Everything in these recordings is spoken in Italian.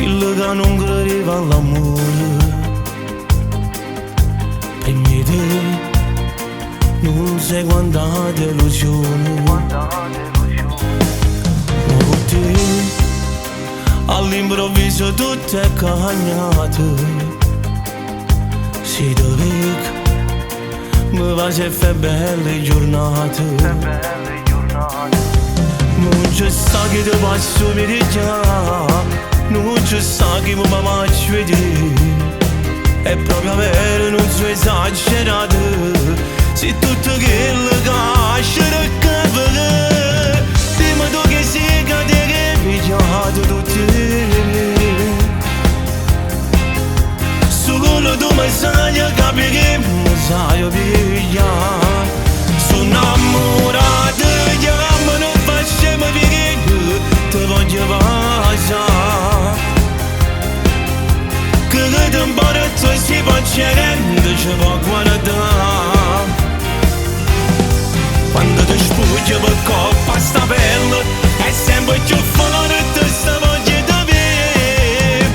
quello che non credeva all'amore. Prima di te non sai quanta delusione, ma con te all'improvviso tutto è cambiato. Si dove mi va se fa belle giornate, non c'è sta che ti passo per già, non c'è sta che mi faccio vedere. È proprio vero, non so esagerato, se tutto quello che lascia recapere, prima tu che si cade che pigliato tutti. Solo tu mi sai capire che mi sai pigliare. Sono innamorato, ma non facciamo vedere, ti voglio passare. Che tempo si può cercare, ci può guardare. Quando ti spugi per coppa sta pelle, è sempre più forte sta voglia di avere.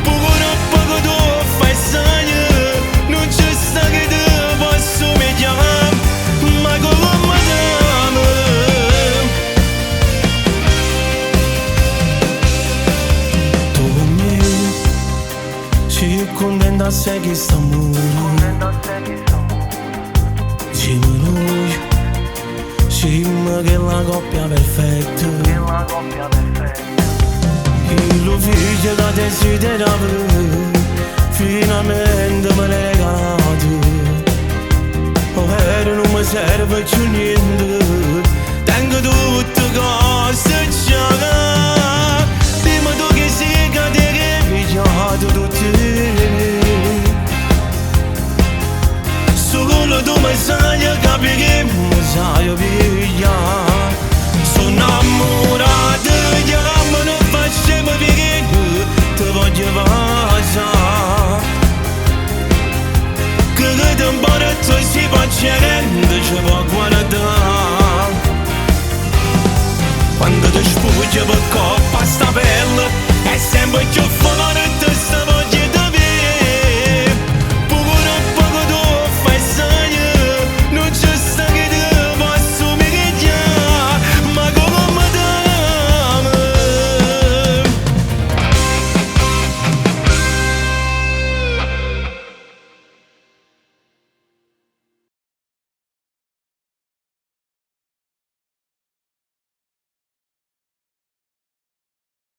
Poco a poco tu fai segno, non c'è sta che ti posso mediare, ma come t'amo. Tu con me sei contenta se che sta amore, siamo noi, siamo che la coppia perfetta, che lo figlio da desiderava, finalmente me l'hai regalato. Ora non mi serve più niente, tengo tutte cose già.